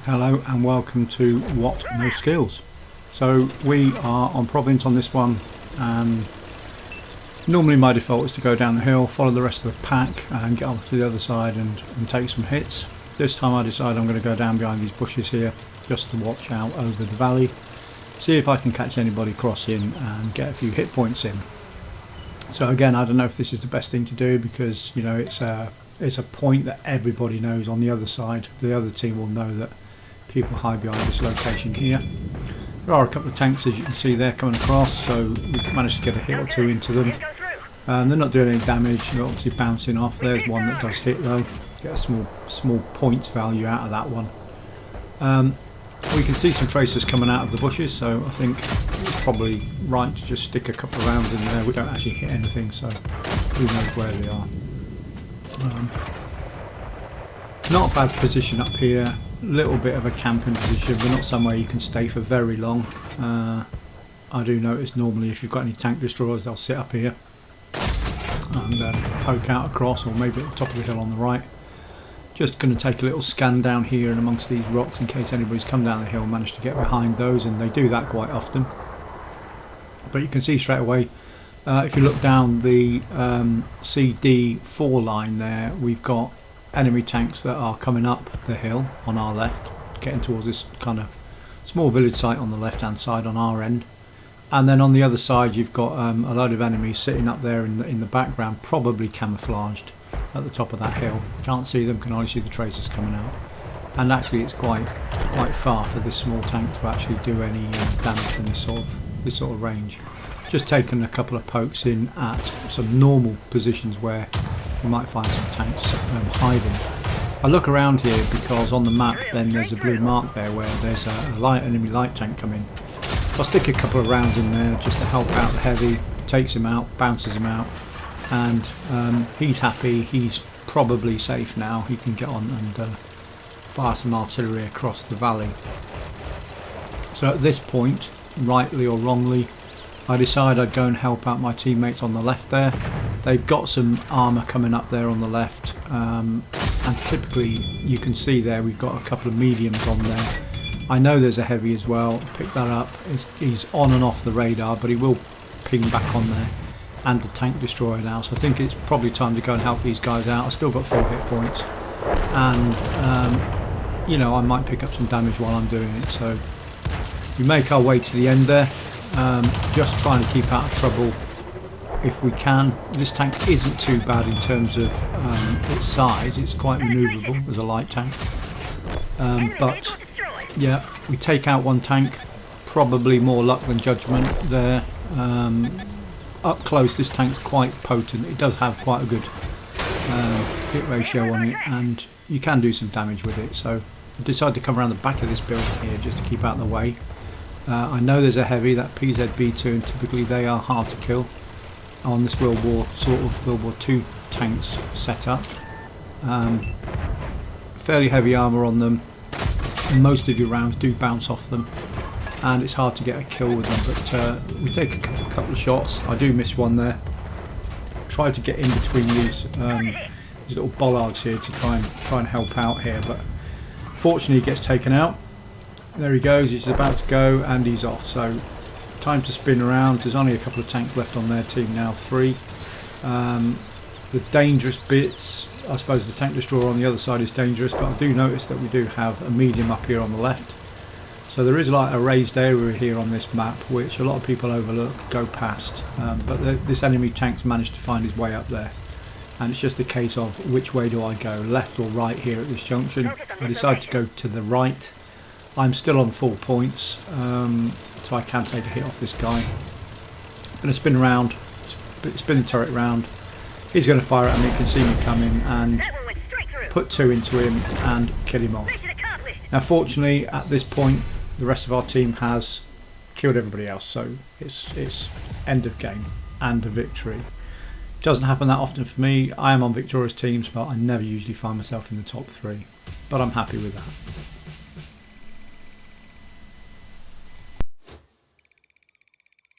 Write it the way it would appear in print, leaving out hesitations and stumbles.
Hello and welcome to WOT No Skills. So we are on Province on this one. Normally my default is to go down the hill, follow the rest of the pack and get off to the other side and take some hits. This time I decide I'm going to go down behind these bushes here just to watch out over the valley, see if I can catch anybody crossing and get a few hit points in. So again, I don't know if this is the best thing to do because it's a point that everybody knows on the other side. The other team will know that people hide behind this location here. There are a couple of tanks, as you can see, there coming across, so we've managed to get a hit or two into them. They're not doing any damage, they're obviously bouncing off. There's one that does hit though, get a small points value out of that one. We can see some tracers coming out of the bushes, so I think it's probably right to just stick a couple of rounds in there. We don't actually hit anything, so who knows where they are. Not a bad position up here, little bit of a camping position, but not somewhere you can stay for very long. I do notice normally if you've got any tank destroyers, they'll sit up here and poke out across, or maybe at the top of the hill on the right. Just going to take a little scan down here and amongst these rocks in case anybody's come down the hill and managed to get behind those, and they do that quite often. But you can see straight away, if you look down the CD4 line there, we've got enemy tanks that are coming up the hill on our left, getting towards this kind of small village site on the left hand side on our end. And then on the other side you've got a load of enemies sitting up there in the background, probably camouflaged at the top of that hill. Can't see them, can only see the tracers coming out. And actually it's quite far for this small tank to actually do any damage in this sort of range. Just taken a couple of pokes in at some normal positions where you might find some tanks hiding. I look around here because on the map then there's a blue mark there where there's a enemy light tank coming. So I'll stick a couple of rounds in there just to help out the heavy, takes him out, bounces him out, and he's happy, he's probably safe now. He can get on and fire some artillery across the valley. So at this point, rightly or wrongly, I decide I'd go and help out my teammates on the left there. They've got some armour coming up there on the left, and typically you can see there we've got a couple of mediums on there. I know there's a heavy as well, pick that up. He's on and off the radar, but he will ping back on there, and a tank destroyer now, so I think it's probably time to go and help these guys out. I've still got 4 hit points, and I might pick up some damage while I'm doing it. So we make our way to the end there. Just trying to keep out of trouble if we can. This tank isn't too bad in terms of its size, it's quite manoeuvrable as a light tank, but yeah, we take out one tank, probably more luck than judgment there. Up close this tank's quite potent, it does have quite a good hit ratio on it and you can do some damage with it, so I decided to come around the back of this building here just to keep out of the way. I know there's a heavy, that PZB2, and typically they are hard to kill on this World War II tanks setup. Fairly heavy armour on them, most of your rounds do bounce off them and it's hard to get a kill with them, but we take a couple of shots. I do miss one there. Try to get in between these little bollards here to try and help out here, but fortunately he gets taken out. There he goes, he's about to go and he's off, so time to spin around. There's only a couple of tanks left on their team now, 3. The dangerous bits, I suppose the tank destroyer on the other side is dangerous, but I do notice that we do have a medium up here on the left. So there is like a raised area here on this map which a lot of people overlook, go past, but this enemy tank's managed to find his way up there. And it's just a case of which way do I go, left or right here at this junction. I decide to go to the right. I'm still on 4 points, so I can take a hit off this guy. I'm going to spin around, spin the turret round. He's going to fire at me, he can see me coming, and put 2 into him and kill him off. Now fortunately at this point the rest of our team has killed everybody else, so it's end of game and a victory. Doesn't happen that often for me. I am on victorious teams, but I never usually find myself in the top 3, but I'm happy with that.